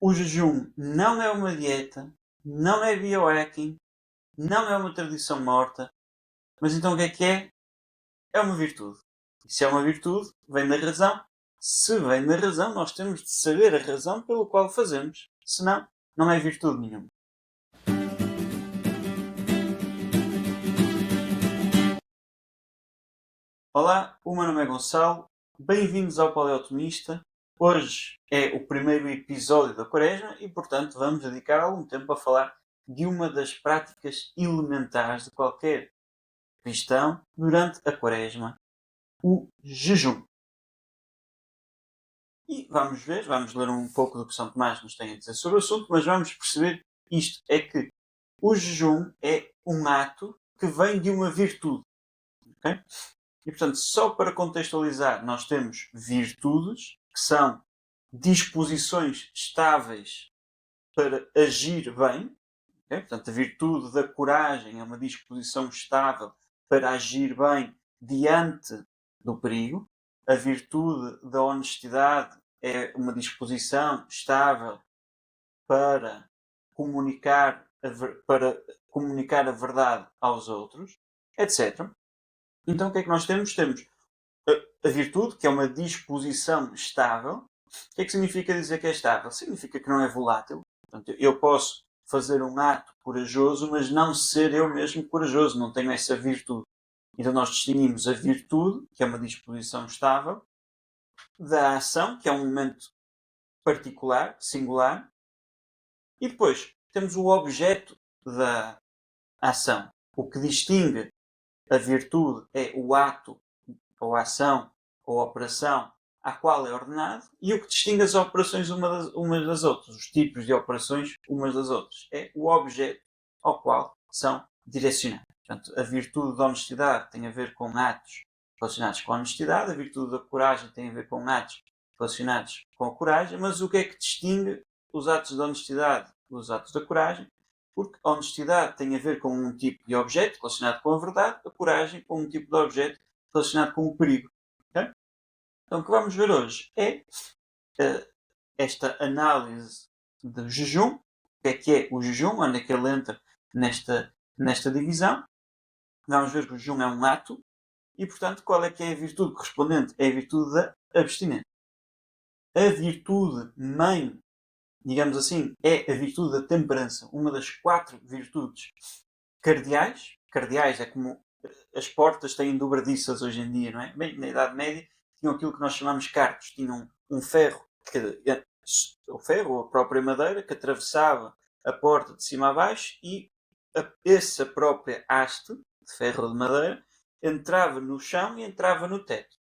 O jejum não é uma dieta, não é biohacking, não é uma tradição morta, mas então o que é que é? É uma virtude. E se é uma virtude, vem da razão. Se vem da razão, nós temos de saber a razão pelo qual fazemos. Senão, não é virtude nenhuma. Olá, o meu nome é Gonçalo. Bem-vindos ao Paleotomista. Hoje é o primeiro episódio da Quaresma e, portanto, vamos dedicar algum tempo a falar de uma das práticas elementares de qualquer cristão durante a Quaresma, o jejum. E vamos ler um pouco do que São Tomás nos tem a dizer sobre o assunto, mas vamos perceber isto, é que o jejum é um ato que vem de uma virtude. Okay? E, portanto, só para contextualizar, nós temos virtudes, que são disposições estáveis para agir bem. Okay? Portanto, a virtude da coragem é uma disposição estável para agir bem diante do perigo. A virtude da honestidade é uma disposição estável para para comunicar a verdade aos outros, etc. Então o que é que nós temos? Temos a virtude, que é uma disposição estável. O que é que significa dizer que é estável? Significa que não é volátil. Portanto, eu posso fazer um ato corajoso, mas não ser eu mesmo corajoso. Não tenho essa virtude. Então nós distinguimos a virtude, que é uma disposição estável, da ação, que é um momento particular, singular, e depois temos o objeto da ação. O que distingue a virtude é o ato, ou a ação, ou a operação à qual é ordenado, e o que distingue as operações umas das outras, os tipos de operações umas das outras, é o objeto ao qual são direcionados. Portanto, a virtude da honestidade tem a ver com atos relacionados com a honestidade, a virtude da coragem tem a ver com atos relacionados com a coragem, mas o que é que distingue os atos da honestidade dos atos da coragem? Porque a honestidade tem a ver com um tipo de objeto relacionado com a verdade, a coragem com um tipo de objeto relacionado com o perigo. Okay? Então, o que vamos ver hoje é esta análise do jejum, o que é o jejum, onde é que ele entra nesta divisão. Vamos ver que o jejum é um ato e, portanto, qual é que é a virtude correspondente? É a virtude da abstinência. A virtude mãe, digamos assim, é a virtude da temperança, uma das 4 virtudes cardeais. Cardeais é como as portas têm dobradiças hoje em dia, não é? Bem, na Idade Média tinham aquilo que nós chamamos cartos, tinham um ferro, o ferro ou a própria madeira, que atravessava a porta de cima a baixo e essa própria haste de ferro de madeira entrava no chão e entrava no teto.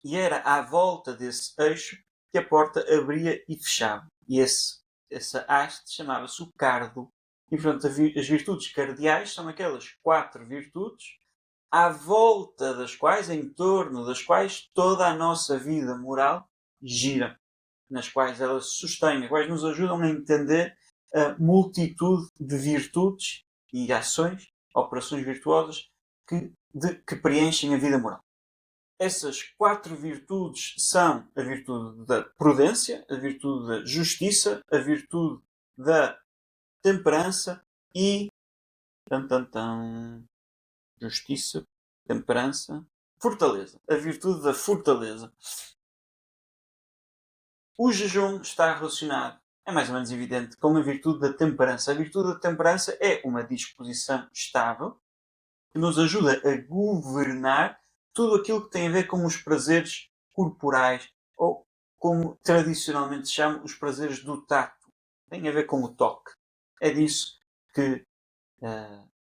E era à volta desse eixo que a porta abria e fechava. E essa haste chamava-se o cardo. E, portanto, as virtudes cardeais são aquelas 4 virtudes à volta das quais, em torno das quais, toda a nossa vida moral gira. Nas quais elas se sustêm, as quais nos ajudam a entender a multitude de virtudes e ações, operações virtuosas que preenchem a vida moral. Essas 4 virtudes são a virtude da prudência, a virtude da justiça, a virtude da temperança e justiça, temperança, fortaleza. A virtude da fortaleza. O jejum está relacionado, é mais ou menos evidente, com a virtude da temperança. A virtude da temperança é uma disposição estável que nos ajuda a governar tudo aquilo que tem a ver com os prazeres corporais, ou como tradicionalmente se chama, os prazeres do tato. Tem a ver com o toque. É disso que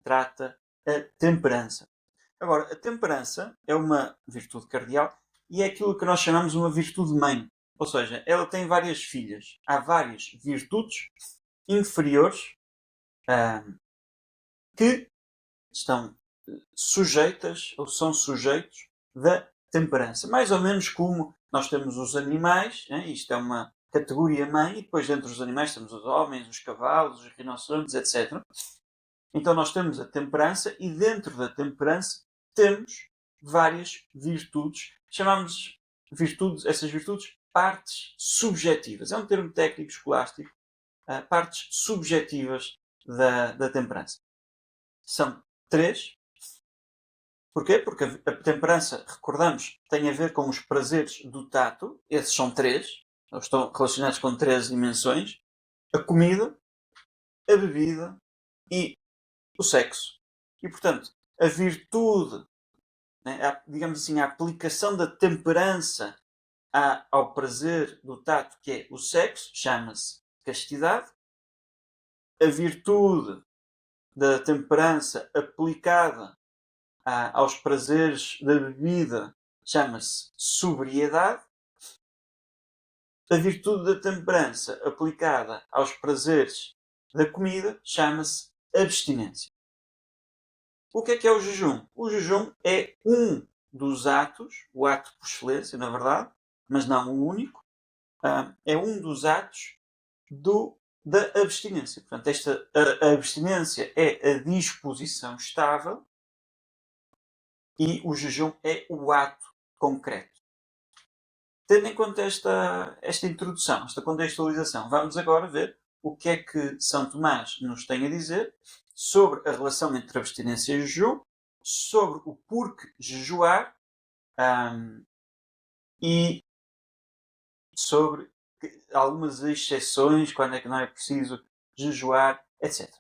trata a temperança. Agora, a temperança é uma virtude cardeal e é aquilo que nós chamamos uma virtude mãe. Ou seja, ela tem várias filhas. Há várias virtudes inferiores que estão sujeitas ou são sujeitos da temperança. Mais ou menos como nós temos os animais, isto é uma categoria mãe, e depois dentro dos animais temos os homens, os cavalos, os rinocerontes, etc. Então nós temos a temperança e dentro da temperança temos várias virtudes. Chamamos essas virtudes partes subjetivas. É um termo técnico escolástico. Partes subjetivas da temperança. São 3. Porquê? Porque a temperança, recordamos, tem a ver com os prazeres do tato. Esses são 3. Eles estão relacionados com 3 dimensões. A comida, a bebida e o sexo. E, portanto, a virtude, né, digamos assim, a aplicação da temperança ao prazer do tato, que é o sexo, chama-se castidade. A virtude da temperança aplicada aos prazeres da bebida chama-se sobriedade. A virtude da temperança aplicada aos prazeres da comida chama-se abstinência. O que é o jejum? O jejum é um dos atos, o ato por excelência, na verdade, mas não o único, é um dos atos da abstinência. Portanto, a abstinência é a disposição estável e o jejum é o ato concreto. Tendo em conta esta introdução, esta contextualização, vamos agora ver o que é que São Tomás nos tem a dizer sobre a relação entre abstinência e jejum, sobre o porquê jejuar e sobre algumas exceções, quando é que não é preciso jejuar, etc.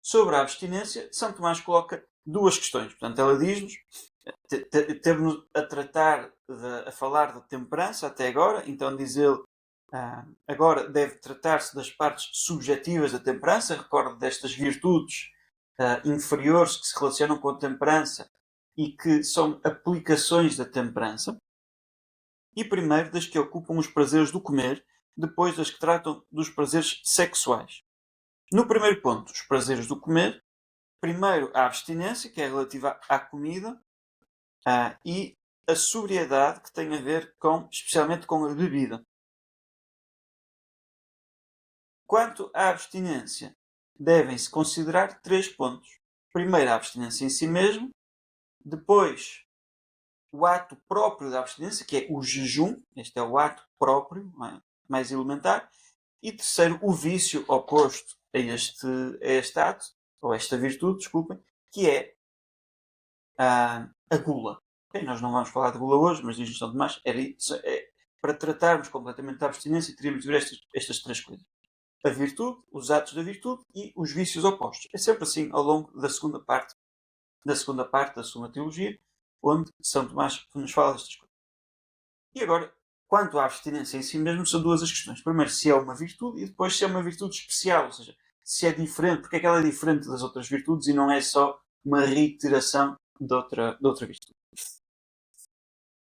Sobre a abstinência, São Tomás coloca 2 questões. Portanto, ela diz-nos, temos a falar de temperança até agora, então diz ele, agora deve tratar-se das partes subjetivas da temperança, recordo destas virtudes inferiores que se relacionam com a temperança e que são aplicações da temperança. E primeiro das que ocupam os prazeres do comer, depois das que tratam dos prazeres sexuais. No primeiro ponto, os prazeres do comer, primeiro a abstinência, que é relativa à comida, e a sobriedade, que tem a ver especialmente com a bebida. Quanto à abstinência, devem-se considerar 3 pontos. Primeiro, a abstinência em si mesmo, depois o ato próprio da abstinência, que é o jejum, este é o ato próprio, mais elementar, e terceiro, o vício oposto a este ato, ou esta virtude, desculpem, que é a gula. Okay? Nós não vamos falar de gula hoje, mas diz-nos São Tomás, para tratarmos completamente da abstinência, teríamos de ver estas 3 coisas. A virtude, os atos da virtude e os vícios opostos. É sempre assim ao longo da segunda parte da segunda teologia, onde São Tomás nos fala destas coisas. E agora, quanto à abstinência em si mesmo, são 2 as questões. Primeiro, se é uma virtude e depois se é uma virtude especial, ou seja, se é diferente, porque é que ela é diferente das outras virtudes e não é só uma reiteração de outra virtude.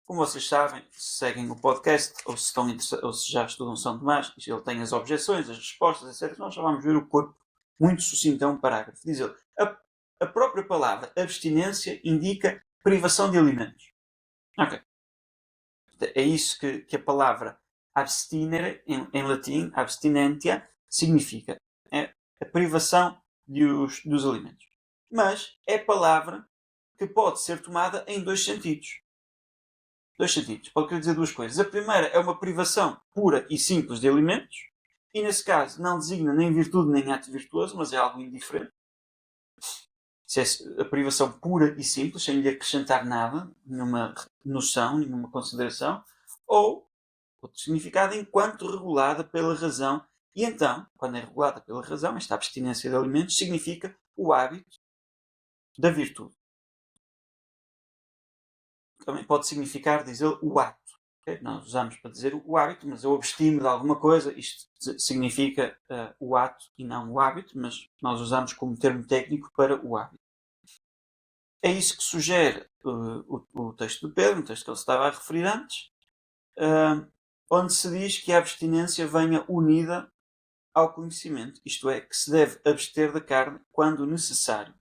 Como vocês sabem, se seguem o podcast ou se já estudam São Tomás, ele tem as objeções, as respostas, etc. Nós já vamos ver o corpo muito sucinto, é um parágrafo. Diz ele, a própria palavra abstinência indica privação de alimentos. Ok. É isso que a palavra abstinere, em latim, abstinentia, significa. É a privação dos alimentos. Mas é palavra que pode ser tomada em 2 sentidos. 2 sentidos. Pode querer dizer 2 coisas. A primeira é uma privação pura e simples de alimentos. E nesse caso não designa nem virtude nem ato virtuoso, mas é algo indiferente. Se é a privação pura e simples, sem lhe acrescentar nada, nenhuma noção, nenhuma consideração, ou outro significado, enquanto regulada pela razão. E então, quando é regulada pela razão, esta abstinência de alimentos significa o hábito da virtude. Também pode significar, diz ele, o ato. Okay? Nós usamos para dizer o hábito, mas eu abstimo de alguma coisa, isto significa o ato e não o hábito, mas nós usamos como termo técnico para o hábito. É isso que sugere o texto de Pedro, um texto que ele estava a referir antes, onde se diz que a abstinência venha unida ao conhecimento, isto é, que se deve abster da carne quando necessário,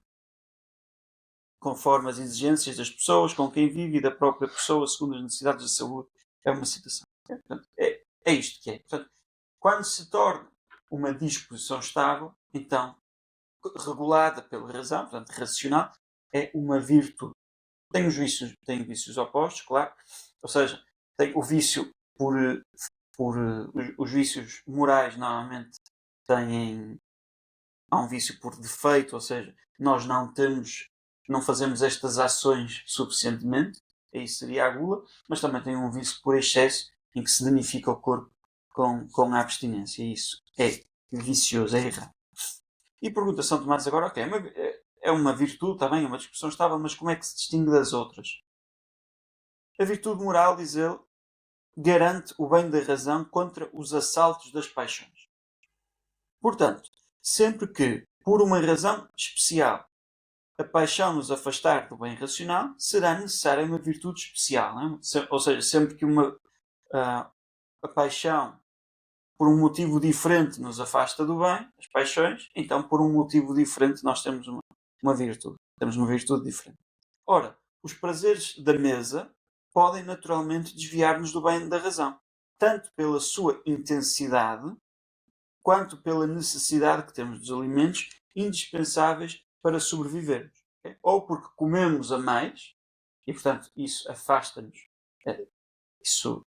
conforme as exigências das pessoas com quem vive e da própria pessoa, segundo as necessidades da saúde. É uma citação. Portanto, é isto que é. Portanto, quando se torna uma disposição estável, então, regulada pela razão, portanto, racional, é uma virtude. Tem vícios opostos, claro. Ou seja, tem o vício por os vícios morais normalmente têm. Há um vício por defeito, ou seja, nós não fazemos estas ações suficientemente, aí seria a gula, mas também tem um vício por excesso, em que se danifica o corpo com a abstinência. E isso é vicioso, é errado. E pergunta São Tomás agora, ok, é uma virtude, está bem, é uma discussão estável, mas como é que se distingue das outras? A virtude moral, diz ele, garante o bem da razão contra os assaltos das paixões. Portanto, sempre que, por uma razão especial, a paixão nos afastar do bem racional, será necessária uma virtude especial. Não é? Ou seja, sempre que a paixão, por um motivo diferente, nos afasta do bem, as paixões, então, por um motivo diferente, nós temos uma virtude. Temos uma virtude diferente. Ora, os prazeres da mesa podem naturalmente desviar-nos do bem da razão, tanto pela sua intensidade, quanto pela necessidade que temos dos alimentos indispensáveis para sobrevivermos. Okay? Ou porque comemos a mais, e portanto isso afasta-nos, isso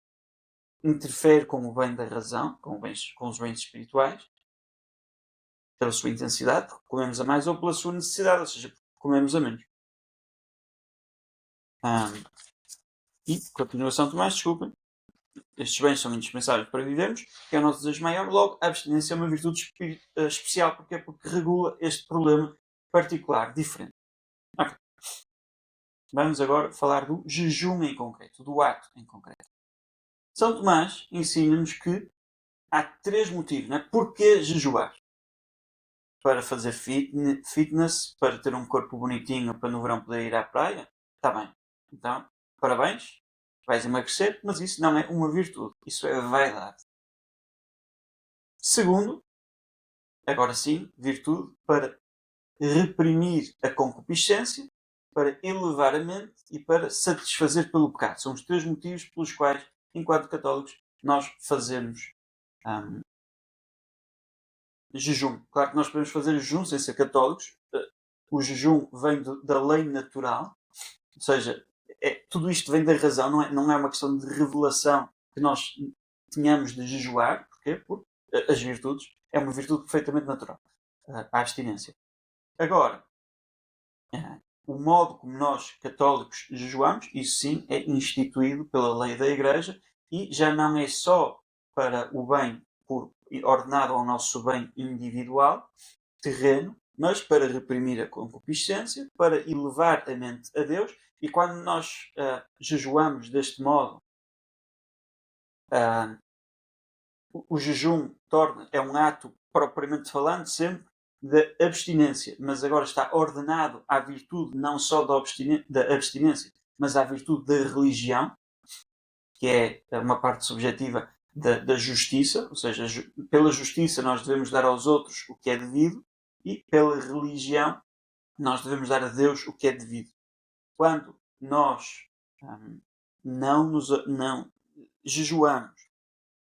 interfere com o bem da razão, com os bens espirituais, pela sua intensidade, porque comemos a mais, ou pela sua necessidade, ou seja, porque comemos a menos. E, continuação Tomás, desculpem, estes bens são indispensáveis para vivermos, que é o nosso desejo maior, logo a abstinência é uma virtude especial, porque regula este problema particular, diferente. Okay. Vamos agora falar do jejum em concreto, do ato em concreto. São Tomás ensina-nos que há 3 motivos, não é? Porquê jejuar? Para fazer fitness, para ter um corpo bonitinho, para no verão poder ir à praia? Está bem. Então, parabéns, vais emagrecer, mas isso não é uma virtude, isso é vaidade. Segundo, agora sim, virtude para reprimir a concupiscência, para elevar a mente e para satisfazer pelo pecado. São os 3 motivos pelos quais, enquanto católicos, nós fazemos jejum. Claro que nós podemos fazer jejum sem ser católicos. O jejum vem da lei natural, ou seja, tudo isto vem da razão, não é uma questão de revelação que nós tenhamos de jejuar. Porquê? Porque as virtudes é uma virtude perfeitamente natural, a abstinência. Agora, o modo como nós, católicos, jejuamos, isso sim é instituído pela lei da Igreja e já não é só para o bem ordenado ao nosso bem individual, terreno, mas para reprimir a concupiscência, para elevar a mente a Deus. E quando nós jejuamos deste modo, o jejum é um ato, propriamente falando, sempre da abstinência, mas agora está ordenado à virtude não só da abstinência, mas à virtude da religião, que é uma parte subjetiva da justiça, ou seja, pela justiça nós devemos dar aos outros o que é devido, e pela religião nós devemos dar a Deus o que é devido. Quando nós não jejuamos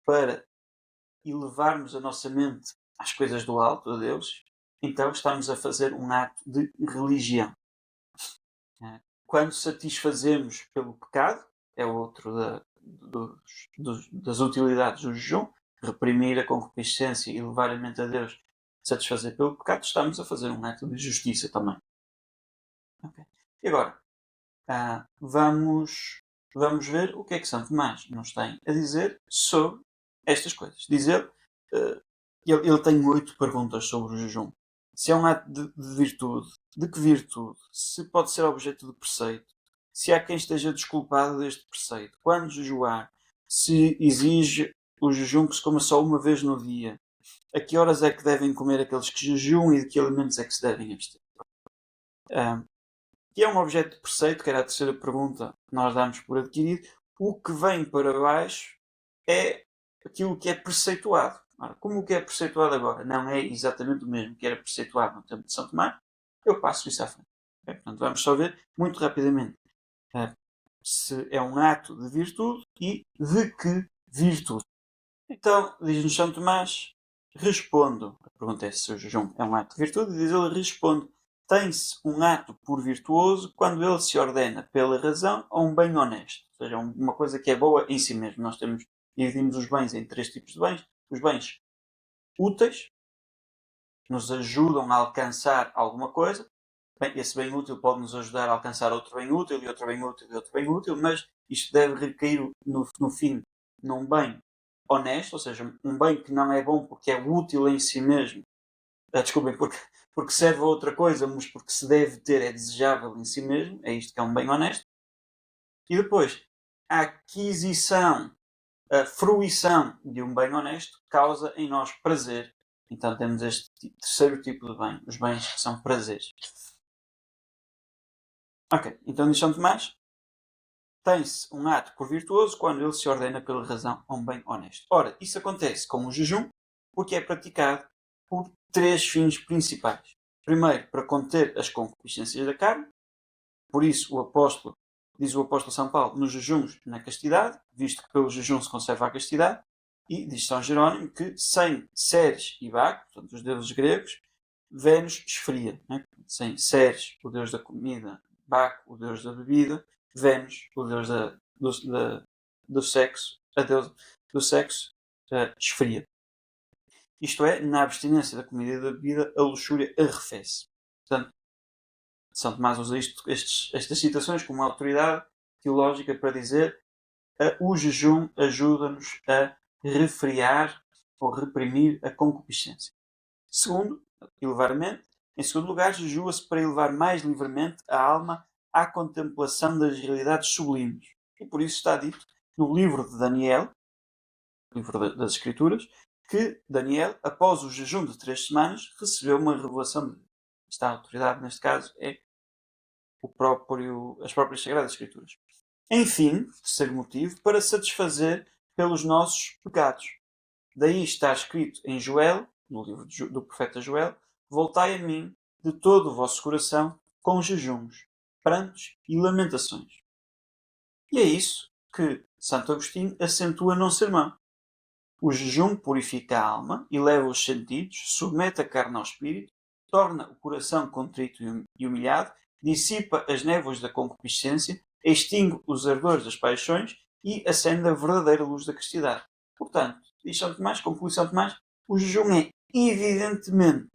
para elevarmos a nossa mente às coisas do alto, a Deus, então estamos a fazer um ato de religião. Quando satisfazemos pelo pecado, é outro das utilidades do jejum, reprimir a concupiscência e levar a mente a Deus, satisfazer pelo pecado, estamos a fazer um ato de justiça também. Okay. E agora, vamos ver o que é que São Tomás nos tem a dizer sobre estas coisas. Diz ele tem 8 perguntas sobre o jejum. Se é um ato de virtude, de que virtude? Se pode ser objeto de preceito? Se há quem esteja desculpado deste preceito? Quando jejuar? Se exige o jejum que se coma só uma vez no dia? A que horas é que devem comer aqueles que jejuam e de que alimentos é que se devem abster? Que é um objeto de preceito, que era a terceira pergunta que nós damos por adquirido. O que vem para baixo é aquilo que é preceituado. Ora, como o que é preceituado agora não é exatamente o mesmo que era preceituado no tempo de São Tomás, eu passo isso à frente. Okay? Portanto, vamos só ver muito rapidamente se é um ato de virtude e de que virtude. Então, diz-nos São Tomás, respondo. A pergunta é se o jejum é um ato de virtude, e diz ele, respondo. Tem-se um ato por virtuoso quando ele se ordena pela razão a um bem honesto. Ou seja, uma coisa que é boa em si mesmo. Nós temos dividimos os bens em 3 tipos de bens. Os bens úteis, que nos ajudam a alcançar alguma coisa. Bem, esse bem útil pode nos ajudar a alcançar outro bem útil, e outro bem útil, e outro bem útil, mas isto deve recair, no fim, num bem honesto, ou seja, um bem que não é bom porque é útil em si mesmo. Desculpem, porque serve a outra coisa, mas porque se deve ter, é desejável em si mesmo. É isto que é um bem honesto. E depois, a aquisição, a fruição de um bem honesto causa em nós prazer. Então temos este terceiro tipo de bem, os bens que são prazeres. Ok, então diz São Tomás, tem-se um ato por virtuoso quando ele se ordena pela razão a um bem honesto. Ora, isso acontece com o jejum porque é praticado por 3 fins principais. Primeiro, para conter as concupiscências da carne. Por isso, diz o apóstolo São Paulo, nos jejuns na castidade, visto que pelo jejum se conserva a castidade. E diz São Jerónimo que sem Ceres e Baco, portanto os deuses gregos, Vênus esfria. Né? Sem Ceres, o deus da comida, Baco, o deus da bebida, Vênus, o deus do sexo, a deusa do sexo, esfria. Isto é, na abstinência da comida e da bebida, a luxúria arrefece. Portanto, São Tomás usa estas citações como uma autoridade teológica para dizer o jejum ajuda-nos a refrear ou reprimir a concupiscência. Segundo, em segundo lugar, jejua-se para elevar mais livremente a alma à contemplação das realidades sublimes. E por isso está dito no livro de Daniel, livro das Escrituras, que Daniel, após o jejum de 3 semanas, recebeu uma revelação de Deus. Esta autoridade, neste caso, é as próprias Sagradas Escrituras. Enfim, terceiro motivo, para satisfazer pelos nossos pecados. Daí está escrito em Joel, no livro do profeta Joel, voltai a mim de todo o vosso coração com jejuns, prantos e lamentações. E é isso que Santo Agostinho acentua num sermão. O jejum purifica a alma, eleva os sentidos, submete a carne ao espírito, torna o coração contrito e humilhado, dissipa as névoas da concupiscência, extingue os ardores das paixões e acende a verdadeira luz da castidade. Portanto, diz São Tomás, conclui São Tomás, o jejum é evidentemente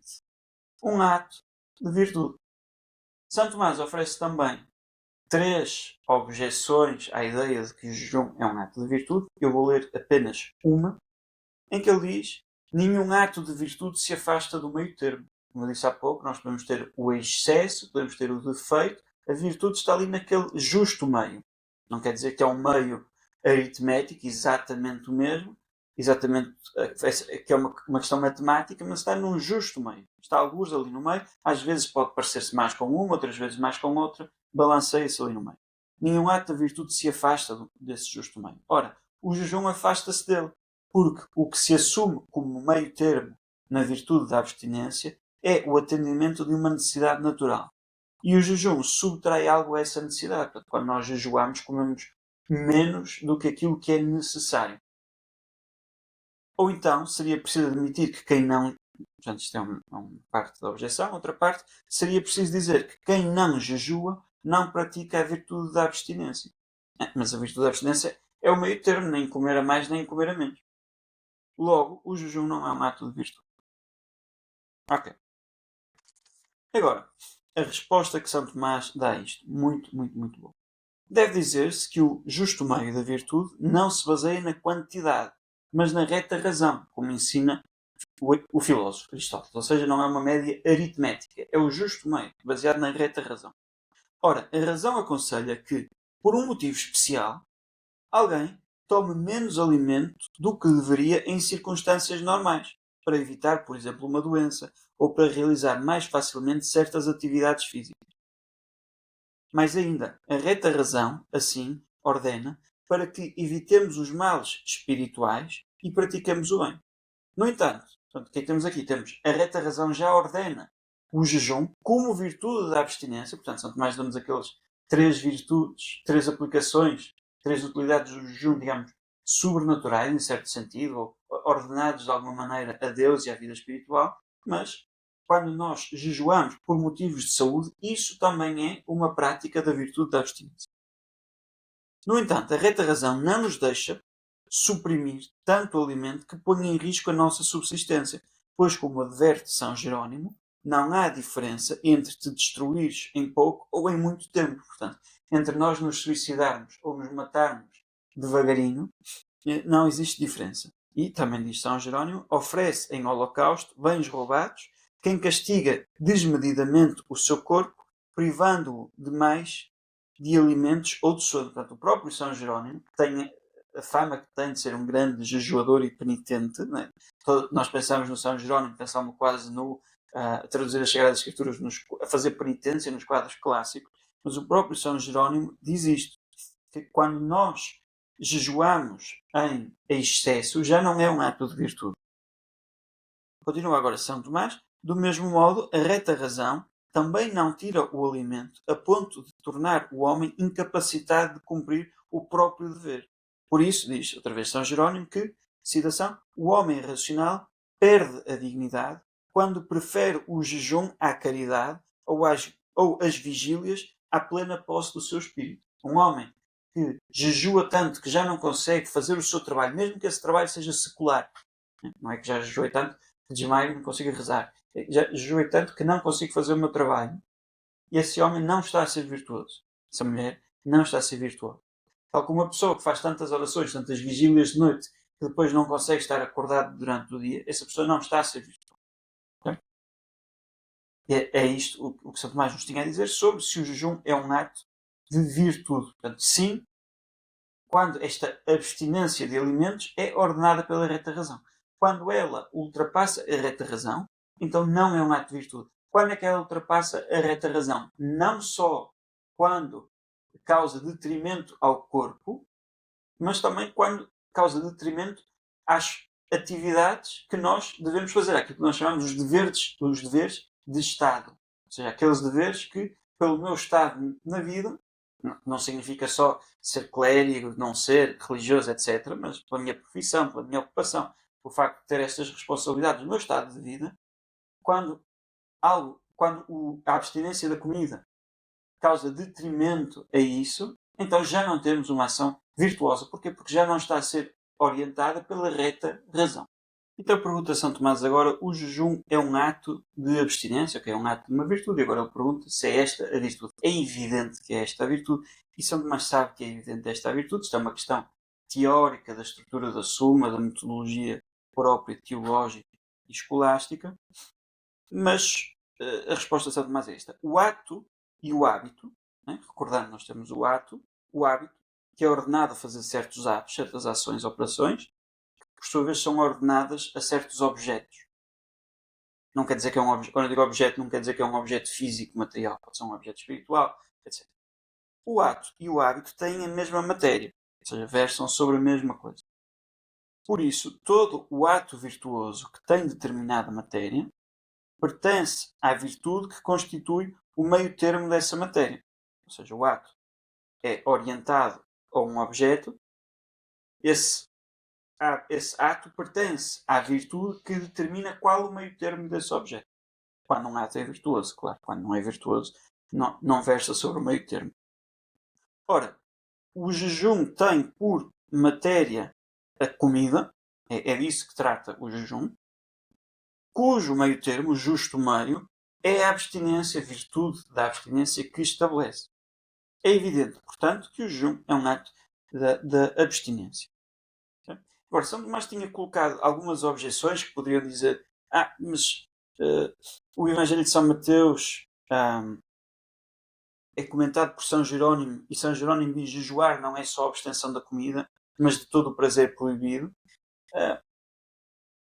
um ato de virtude. São Tomás oferece também 3 objeções à ideia de que o jejum é um ato de virtude. Eu vou ler apenas uma, em que ele diz: nenhum ato de virtude se afasta do meio termo. Como eu disse há pouco, nós podemos ter o excesso, podemos ter o defeito, a virtude está ali naquele justo meio. Não quer dizer que é um meio aritmético, exatamente o mesmo, que é uma questão matemática, mas está num justo meio. Está alguns ali no meio, às vezes pode parecer-se mais com uma, outras vezes mais com outra, balanceia-se ali no meio. Nenhum ato da virtude se afasta desse justo meio. Ora, o jejum afasta-se dele, porque o que se assume como meio termo na virtude da abstinência é o atendimento de uma necessidade natural. E o jejum subtrai algo a essa necessidade. Portanto, quando nós jejuamos, comemos menos do que aquilo que é necessário. Ou então, seria preciso admitir que quem não... Portanto, isto é uma parte da objeção. Outra parte, seria preciso dizer que quem não jejua não pratica a virtude da abstinência. Mas a virtude da abstinência é o meio termo, nem comer a mais, nem comer a menos. Logo, o jejum não é um ato de virtude. Ok. Agora, a resposta que São Tomás dá a isto. Muito, muito, muito boa. Deve dizer-se que o justo meio da virtude não se baseia na quantidade, mas na reta razão, como ensina o filósofo Aristóteles. Ou seja, não é uma média aritmética. É o justo meio, baseado na reta razão. Ora, a razão aconselha que, por um motivo especial, alguém tome menos alimento do que deveria em circunstâncias normais, para evitar, por exemplo, uma doença, ou para realizar mais facilmente certas atividades físicas. Mais ainda, a reta razão, assim, ordena para que evitemos os males espirituais e pratiquemos o bem. No entanto, o que é que temos aqui? Temos a reta razão já ordena o jejum como virtude da abstinência. Portanto, São Tomás damos aqueles 3 virtudes, 3 aplicações, 3 utilidades do jejum, digamos, sobrenaturais, em certo sentido, ou ordenados de alguma maneira a Deus e à vida espiritual, mas quando nós jejuamos por motivos de saúde, isso também é uma prática da virtude da abstinência. No entanto, a reta razão não nos deixa suprimir tanto alimento que ponha em risco a nossa subsistência, pois, como adverte São Jerónimo, não há diferença entre te destruires em pouco ou em muito tempo. Portanto, entre nós nos suicidarmos ou nos matarmos devagarinho, não existe diferença. E, também diz São Jerónimo, oferece em holocausto bens roubados quem castiga desmedidamente o seu corpo, privando-o demais de alimentos ou de sono. Portanto, o próprio São Jerónimo, que tem a fama que tem de ser um grande jejuador e penitente, né? Nós pensamos no São Jerónimo, pensamos quase no traduzir as Sagradas Escrituras, a fazer penitência nos quadros clássicos, mas o próprio São Jerónimo diz isto, que quando nós jejuamos em excesso, já não é um ato de virtude. Continua agora São Tomás. Do mesmo modo, a reta razão também não tira o alimento a ponto de tornar o homem incapacitado de cumprir o próprio dever. Por isso, diz outra vez São Jerónimo que, citação, o homem racional perde a dignidade quando prefere o jejum à caridade ou as vigílias à plena posse do seu espírito. Um homem que jejua tanto que já não consegue fazer o seu trabalho, mesmo que esse trabalho seja secular, não é que já jejuei tanto que desmaio e não consigo rezar, já jejuei tanto que não consigo fazer o meu trabalho, e esse homem não está a ser virtuoso, essa mulher não está a ser virtuosa. Tal como uma pessoa que faz tantas orações, tantas vigílias de noite, que depois não consegue estar acordado durante o dia, essa pessoa não está a ser virtuosa. É isto o que São Tomás nos tinha a dizer sobre se o jejum é um ato de virtude. Portanto, sim, quando esta abstinência de alimentos é ordenada pela reta razão. Quando ela ultrapassa a reta razão, então não é um ato de virtude. Quando é que ela ultrapassa a reta razão? Não só quando causa detrimento ao corpo, mas também quando causa detrimento às atividades que nós devemos fazer, aquilo que nós chamamos os deveres de Estado. Ou seja, aqueles deveres que, pelo meu estado na vida, não significa só ser clérigo, não ser religioso, etc., mas pela minha profissão, pela minha ocupação, pelo facto de ter estas responsabilidades no meu estado de vida, quando a abstinência da comida causa detrimento a isso, então já não temos uma ação virtuosa. Porquê? Porque já não está a ser orientada pela reta razão. Então pergunta São Tomás agora, o jejum é um ato de abstinência, que é um ato de uma virtude, e agora ele pergunta se é esta a virtude. É evidente que é esta a virtude, e São Tomás sabe que é evidente esta a virtude. Isto é uma questão teórica da estrutura da Suma, da metodologia própria, teológica e escolástica, mas a resposta de São Tomás é esta. O ato e o hábito, né? Recordando, nós temos o hábito, que é ordenado a fazer certos atos, certas ações, operações, por sua vez são ordenadas a certos objetos. Não quer dizer que é um objeto, quando eu digo objeto, não quer dizer que é um objeto físico, material, pode ser um objeto espiritual, etc. O ato e o hábito têm a mesma matéria, ou seja, versam sobre a mesma coisa. Por isso, todo o ato virtuoso que tem determinada matéria pertence à virtude que constitui o meio termo dessa matéria. Ou seja, o ato é orientado a um objeto, esse ato pertence à virtude que determina qual o meio termo desse objeto. Quando um ato é virtuoso, claro. Quando não é virtuoso, não versa sobre o meio termo. Ora, o jejum tem por matéria a comida, é disso que trata o jejum, cujo meio termo, o justo meio, é a abstinência, a virtude da abstinência que estabelece. É evidente, portanto, que o jejum é um ato da abstinência. Agora, São Tomás tinha colocado algumas objeções que poderiam dizer mas o Evangelho de São Mateus é comentado por São Jerónimo, e São Jerónimo diz jejuar não é só a abstenção da comida, mas de todo o prazer proibido.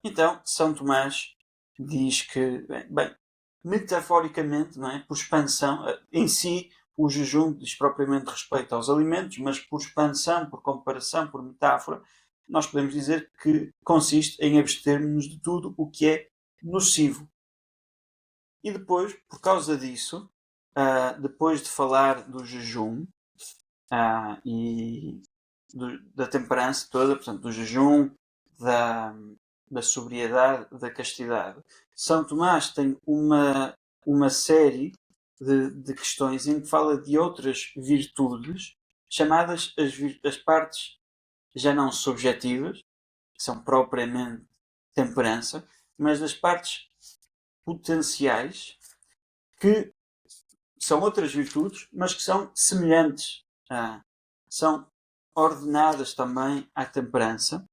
Então, São Tomás diz que, bem, metaforicamente, não é? Por expansão, em si, o jejum diz propriamente respeito aos alimentos, mas por expansão, por comparação, por metáfora, nós podemos dizer que consiste em abstermos de tudo o que é nocivo. E depois, por causa disso, depois de falar do jejum e da temperança toda, portanto, do jejum, da sobriedade, da castidade, São Tomás tem uma série de questões em que fala de outras virtudes chamadas as partes já não subjetivas, que são propriamente temperança, mas das partes potenciais, que são outras virtudes, mas que são semelhantes, são ordenadas também à temperança,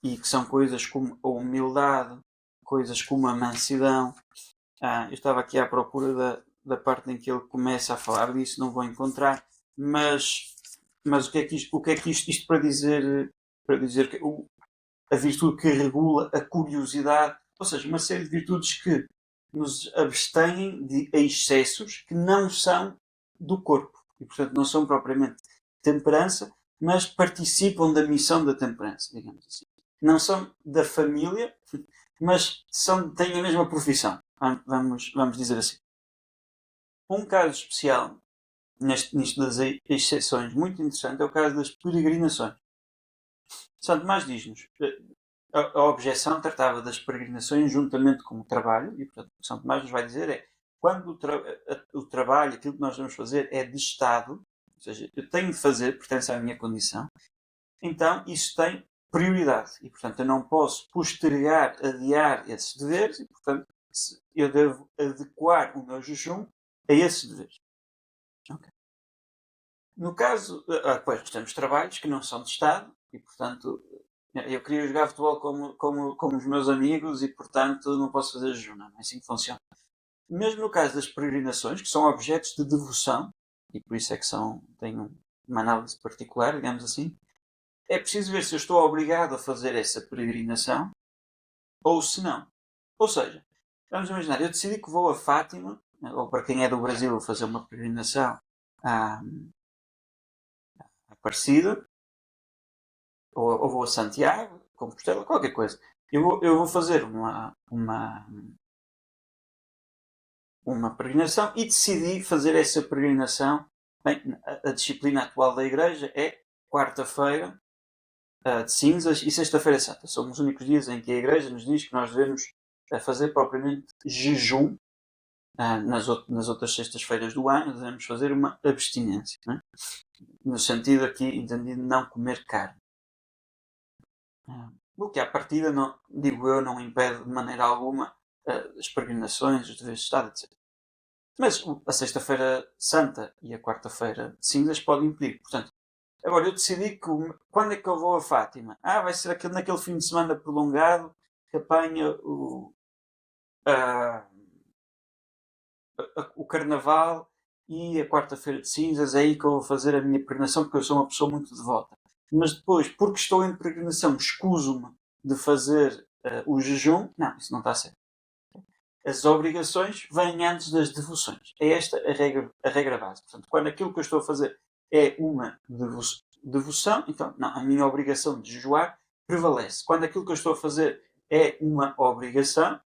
e que são coisas como a humildade, coisas como a mansidão. Eu estava aqui à procura da parte em que ele começa a falar disso, não vou encontrar, mas o que é que isto para dizer? Para dizer que a virtude que regula a curiosidade, ou seja, uma série de virtudes que nos abstêm de excessos que não são do corpo e, portanto, não são propriamente temperança, mas participam da missão da temperança, digamos assim. Não são da família, mas têm a mesma profissão, vamos dizer assim. Um caso especial nisto das exceções muito interessante é o caso das peregrinações. São Tomás diz-nos, a objeção tratava das peregrinações juntamente com o trabalho, e portanto o que São Tomás nos vai dizer é, quando o trabalho, aquilo que nós vamos fazer é de Estado, ou seja, eu tenho de fazer, pertence à minha condição, então isso tem prioridade, e portanto eu não posso postergar, adiar esses deveres, e portanto eu devo adequar o meu jejum a esses deveres. Okay. No caso, depois temos trabalhos que não são de Estado, e portanto eu queria jogar futebol como os meus amigos e portanto não posso fazer jejum, não é assim que funciona. Mesmo no caso das peregrinações, que são objetos de devoção, e por isso é que têm uma análise particular, digamos assim, é preciso ver se eu estou obrigado a fazer essa peregrinação ou se não. Ou seja, vamos imaginar, eu decidi que vou a Fátima, ou para quem é do Brasil, vou fazer uma peregrinação à Aparecida, ou vou a Santiago, Compostela, qualquer coisa. Eu vou fazer uma peregrinação e decidi fazer essa peregrinação. Bem, a disciplina atual da Igreja é quarta-feira de cinzas e sexta-feira santa. São os únicos dias em que a Igreja nos diz que nós devemos fazer propriamente jejum. Nas outras sextas-feiras do ano devemos fazer uma abstinência, não é? No sentido aqui entendido não comer carne. O que à partida, digo eu, não impede de maneira alguma as peregrinações, os deveres de Estado, etc. Mas a sexta-feira santa e a quarta-feira de cinzas podem impedir. Portanto, agora eu decidi que quando é que eu vou a Fátima? Vai ser naquele fim de semana prolongado que apanha o Carnaval e a quarta-feira de cinzas, é aí que eu vou fazer a minha peregrinação, porque eu sou uma pessoa muito devota. Mas depois, porque estou em peregrinação, escuso-me de fazer o jejum. Não, isso não está certo. As obrigações vêm antes das devoções. É esta a regra base. Portanto, quando aquilo que eu estou a fazer é uma devoção, então, não, a minha obrigação de jejuar prevalece. Quando aquilo que eu estou a fazer é uma obrigação,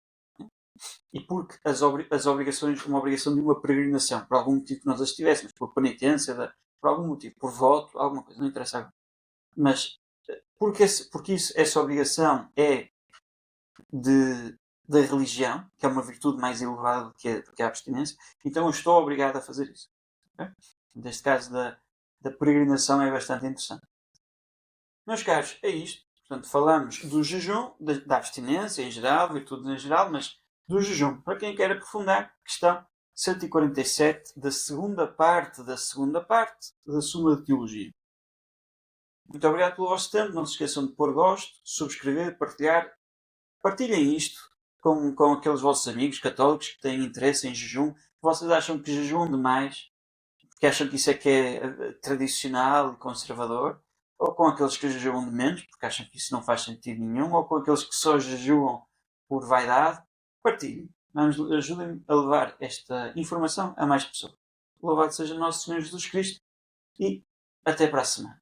e porque as obrigações, uma obrigação de uma peregrinação, por algum motivo que nós as tivéssemos, por penitência, por algum motivo, por voto, alguma coisa, não interessa agora. Mas porque essa obrigação é da religião, que é uma virtude mais elevada do que a abstinência, então eu estou obrigado a fazer isso. Okay? Neste caso da peregrinação é bastante interessante. Meus caros, é isto. Portanto, falamos do jejum, da abstinência em geral, virtudes em geral, mas do jejum. Para quem quer aprofundar, questão 147 da segunda parte da Suma de Teologia. Muito obrigado pelo vosso tempo. Não se esqueçam de pôr gosto, subscrever, partilhar. Partilhem isto com aqueles vossos amigos católicos que têm interesse em jejum. Vocês acham que jejuam demais, porque acham que isso é que é tradicional e conservador, ou com aqueles que jejuam de menos, porque acham que isso não faz sentido nenhum, ou com aqueles que só jejuam por vaidade. Partilhem. Ajudem-me a levar esta informação a mais pessoas. Louvado seja nosso Senhor Jesus Cristo e até para a semana.